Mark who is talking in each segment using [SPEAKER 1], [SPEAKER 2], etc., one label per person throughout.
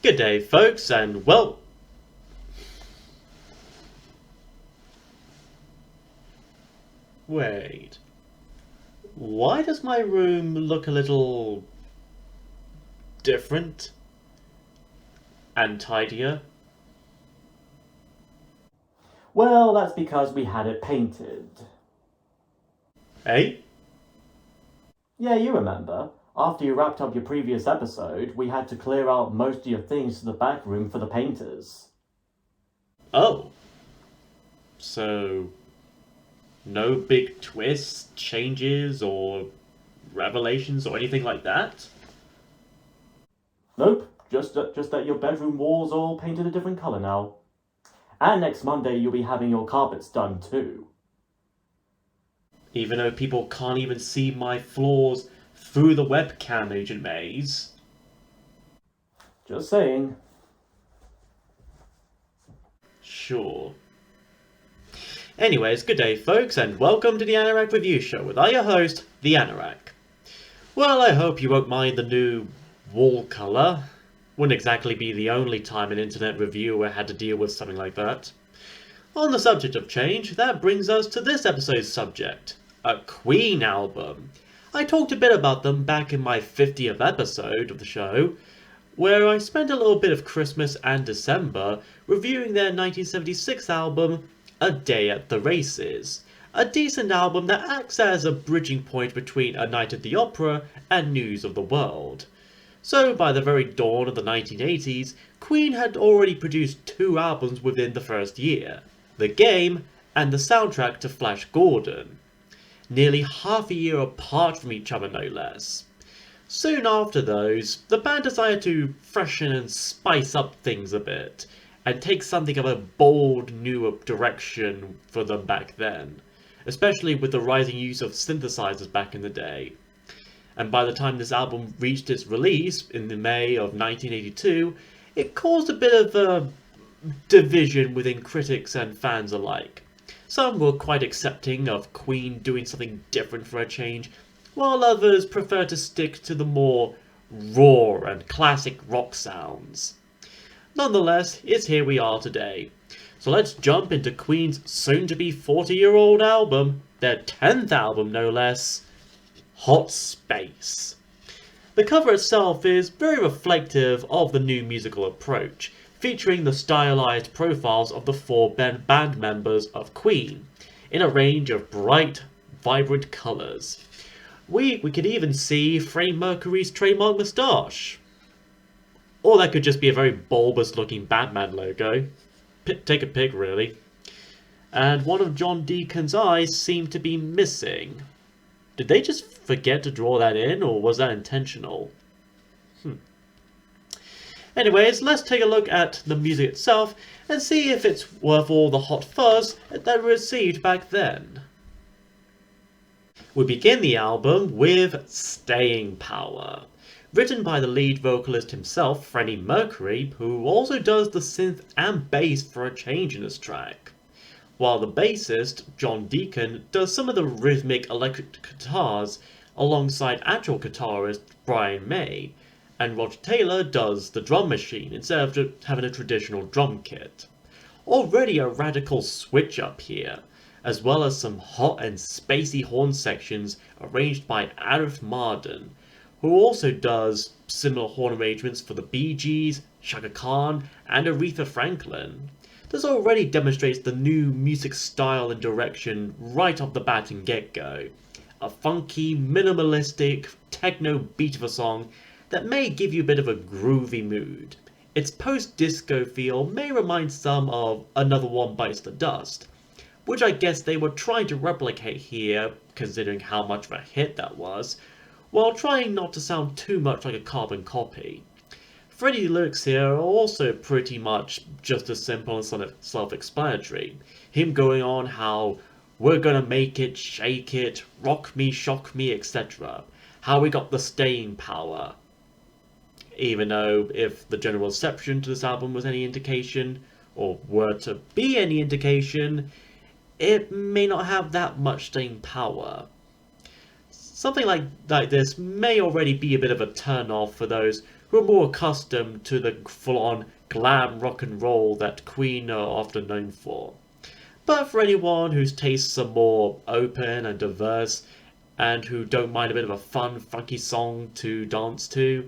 [SPEAKER 1] Good day, folks, and well... Wait. Why does my room look a little... different? And tidier?
[SPEAKER 2] Well, that's because we had it painted.
[SPEAKER 1] Eh?
[SPEAKER 2] Yeah, you remember. After you wrapped up your previous episode, we had to clear out most of your things to the back room for the painters.
[SPEAKER 1] Oh. So... no big twists, changes, or revelations, or anything like that?
[SPEAKER 2] Nope, just that your bedroom walls all painted a different colour now. And next Monday you'll be having your carpets done too.
[SPEAKER 1] Even though people can't even see my floors through the webcam, Agent Maze.
[SPEAKER 2] Just saying.
[SPEAKER 1] Sure. Anyways, good day folks, and welcome to the Anorak Review Show with your host, the Anorak. Well, I hope you won't mind the new wall colour. Wouldn't exactly be the only time an internet reviewer had to deal with something like that. On the subject of change, that brings us to this episode's subject, a Queen album. I talked a bit about them back in my 50th episode of the show, where I spent a little bit of Christmas and December reviewing their 1976 album, A Day at the Races, a decent album that acts as a bridging point between A Night at the Opera and News of the World. So by the very dawn of the 1980s, Queen had already produced two albums within the first year, The Game and the soundtrack to Flash Gordon, nearly half a year apart from each other no less. Soon after those, the band decided to freshen and spice up things a bit, and take something of a bold new direction for them back then, especially with the rising use of synthesizers back in the day. And by the time this album reached its release in the May of 1982, it caused a bit of a division within critics and fans alike. Some were quite accepting of Queen doing something different for a change, while others preferred to stick to the more raw and classic rock sounds. Nonetheless, it's here we are today. So let's jump into Queen's soon-to-be 40-year-old album, their 10th album no less, Hot Space. The cover itself is very reflective of the new musical approach, featuring the stylized profiles of the four band members of Queen, in a range of bright, vibrant colours. We could even see Freddie Mercury's trademark moustache. Or that could just be a very bulbous looking Batman logo. Take a pick, really. And one of John Deacon's eyes seemed to be missing. Did they just forget to draw that in, or was that intentional? Anyways, let's take a look at the music itself and see if it's worth all the hot fuzz that it received back then. We begin the album with Staying Power, written by the lead vocalist himself, Freddie Mercury, who also does the synth and bass for a change in this track, while the bassist, John Deacon, does some of the rhythmic electric guitars alongside actual guitarist Brian May, and Roger Taylor does the drum machine instead of having a traditional drum kit. Already a radical switch up here, as well as some hot and spacey horn sections arranged by Arif Mardin, who also does similar horn arrangements for the Bee Gees, Chaka Khan, and Aretha Franklin. This already demonstrates the new music style and direction right off the bat and get-go. A funky, minimalistic, techno beat of a song that may give you a bit of a groovy mood. Its post-disco feel may remind some of Another One Bites the Dust, which I guess they were trying to replicate here, considering how much of a hit that was, while trying not to sound too much like a carbon copy. Freddie's lyrics here are also pretty much just as simple and self-explanatory. Him going on how we're gonna make it, shake it, rock me, shock me, etc. How we got the staying power. Even though if the general reception to this album was any indication, or were to be any indication, it may not have that much staying power. Something like this may already be a bit of a turn-off for those who are more accustomed to the full-on glam rock and roll that Queen are often known for. But for anyone whose tastes are more open and diverse, and who don't mind a bit of a fun, funky song to dance to,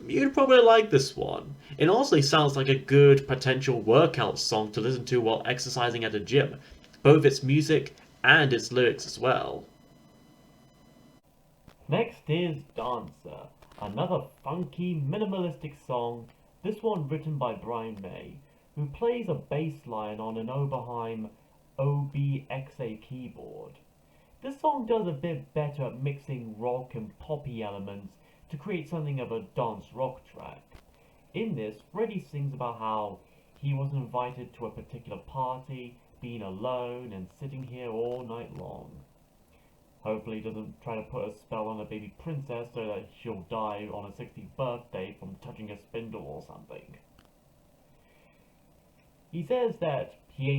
[SPEAKER 1] you'd probably like this one. It honestly sounds like a good potential workout song to listen to while exercising at a gym, both its music and its lyrics as well.
[SPEAKER 2] Next is Dancer, another funky, minimalistic song, this one written by Brian May, who plays a bass line on an Oberheim OBXA keyboard. This song does a bit better at mixing rock and poppy elements to create something of a dance rock track. In this, Freddie sings about how he was invited to a particular party, being alone and sitting here all night long. Hopefully he doesn't try to put a spell on a baby princess so that she'll die on her 60th birthday from touching a spindle or something. He says that he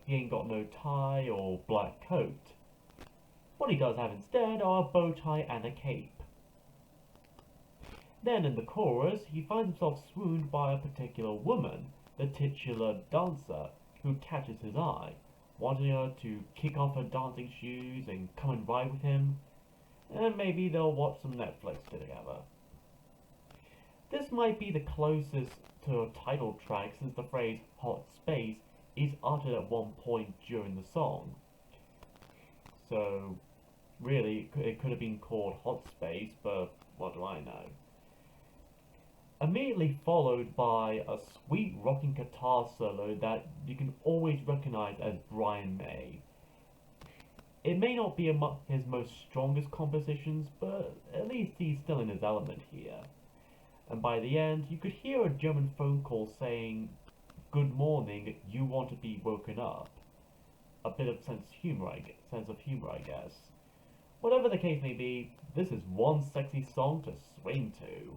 [SPEAKER 2] ain't got no tie or black coat. What he does have instead are a bow tie and a cape. Then in the chorus, he finds himself swooned by a particular woman, the titular dancer, who catches his eye, wanting her to kick off her dancing shoes and come and ride with him, and maybe they'll watch some Netflix together. This might be the closest to a title track since the phrase hot space is uttered at one point during the song. So, really, it could have been called Hot Space, but what do I know? Immediately followed by a sweet rocking guitar solo that you can always recognize as Brian May. It may not be his most strongest compositions, but at least he's still in his element here. And by the end, you could hear a German phone call saying, "Good morning, you want to be woken up." A bit of sense of humor, I guess. Whatever the case may be, this is one sexy song to swing to.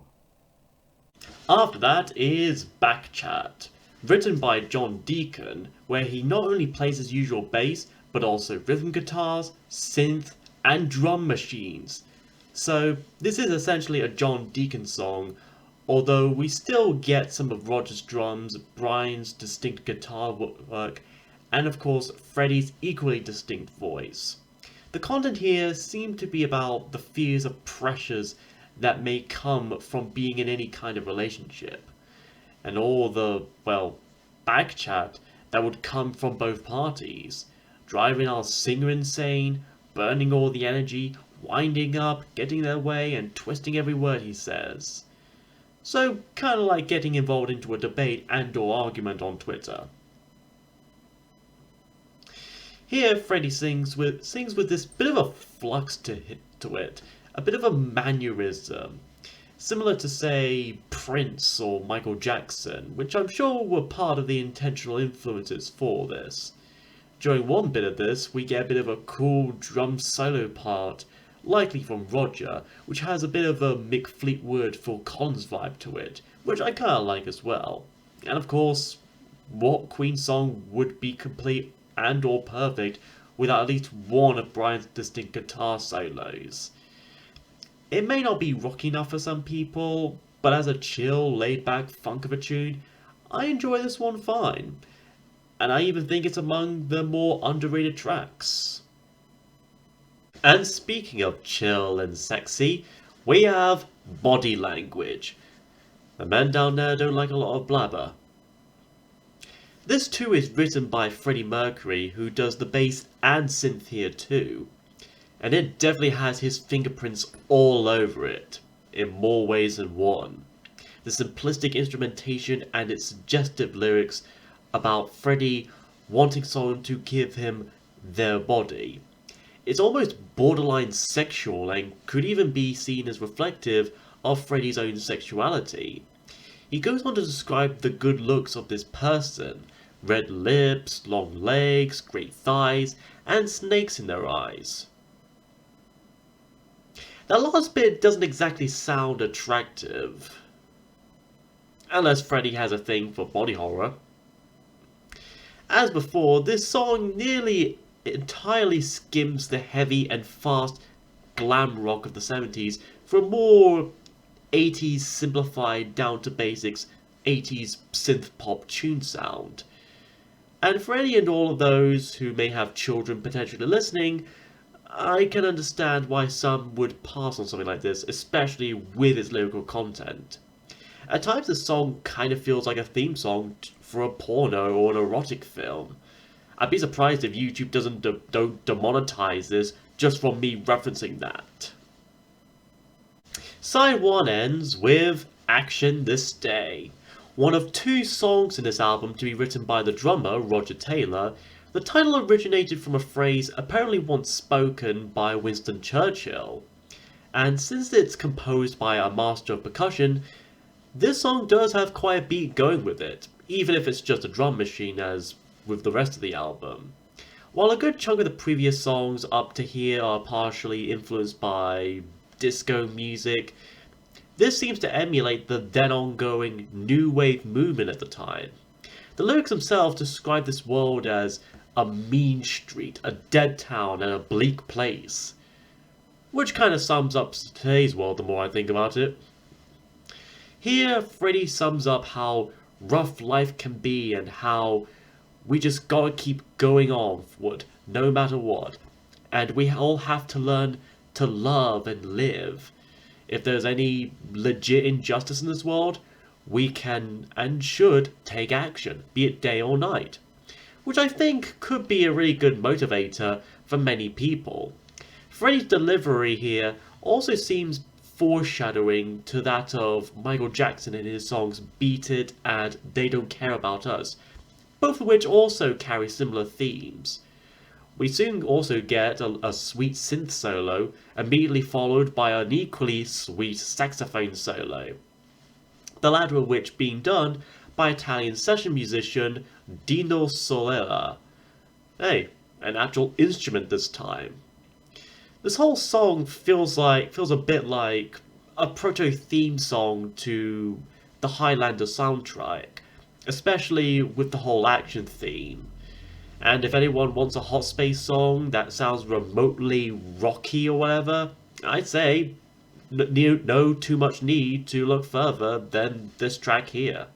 [SPEAKER 1] After that is Backchat, written by John Deacon, where he not only plays his usual bass, but also rhythm guitars, synth, and drum machines. So this is essentially a John Deacon song, although we still get some of Roger's drums, Brian's distinct guitar work, and of course Freddie's equally distinct voice. The content here seemed to be about the fears of pressures that may come from being in any kind of relationship, and all the, well, backchat that would come from both parties, driving our singer insane, burning all the energy, winding up, getting their way, and twisting every word he says. So, kinda like getting involved into a debate and or argument on Twitter. Here, Freddie sings with this bit of a flux to it, a bit of a mannerism, similar to, say, Prince or Michael Jackson, which I'm sure were part of the intentional influences for this. During one bit of this, we get a bit of a cool drum solo part, likely from Roger, which has a bit of a Mick Fleetwood Phil Collins vibe to it, which I kinda like as well. And of course, what Queen song would be complete and or perfect without at least one of Brian's distinct guitar solos? It may not be rock enough for some people, but as a chill, laid-back funk of a tune, I enjoy this one fine. And I even think it's among the more underrated tracks. And speaking of chill and sexy, we have Body Language. The men down there don't like a lot of blabber. This too is written by Freddie Mercury, who does the bass and synth here too. And it definitely has his fingerprints all over it, in more ways than one. The simplistic instrumentation and its suggestive lyrics about Freddie wanting someone to give him their body. It's almost borderline sexual and could even be seen as reflective of Freddie's own sexuality. He goes on to describe the good looks of this person: red lips, long legs, great thighs, and snakes in their eyes. That last bit doesn't exactly sound attractive. Unless Freddie has a thing for body horror. As before, this song nearly entirely skims the heavy and fast glam rock of the 70s for a more 80s simplified down to basics 80s synth pop tune sound. And for any and all of those who may have children potentially listening, I can understand why some would pass on something like this, especially with its lyrical content. At times, the song kind of feels like a theme song for a porno or an erotic film. I'd be surprised if YouTube don't demonetize this just from me referencing that. Side 1 ends with Action This Day. One of 2 songs in this album to be written by the drummer, Roger Taylor. The title originated from a phrase apparently once spoken by Winston Churchill. And since it's composed by a master of percussion, this song does have quite a beat going with it, even if it's just a drum machine as with the rest of the album. While a good chunk of the previous songs up to here are partially influenced by disco music, this seems to emulate the then ongoing new wave movement at the time. The lyrics themselves describe this world as a mean street, a dead town, and a bleak place. Which kind of sums up today's world the more I think about it. Here, Freddie sums up how rough life can be and how we just gotta keep going onward, no matter what. And we all have to learn to love and live. If there's any legit injustice in this world, we can and should take action, be it day or night. Which I think could be a really good motivator for many people. Freddie's delivery here also seems foreshadowing to that of Michael Jackson in his songs Beat It and They Don't Care About Us, both of which also carry similar themes. We soon also get a sweet synth solo, immediately followed by an equally sweet saxophone solo, the latter of which being done by Italian session musician Dino Solera. Hey, an actual instrument this time. This whole song feels a bit like a proto-theme song to the Highlander soundtrack, especially with the whole action theme. And if anyone wants a hot space song that sounds remotely rocky or whatever, I'd say no too much need to look further than this track here.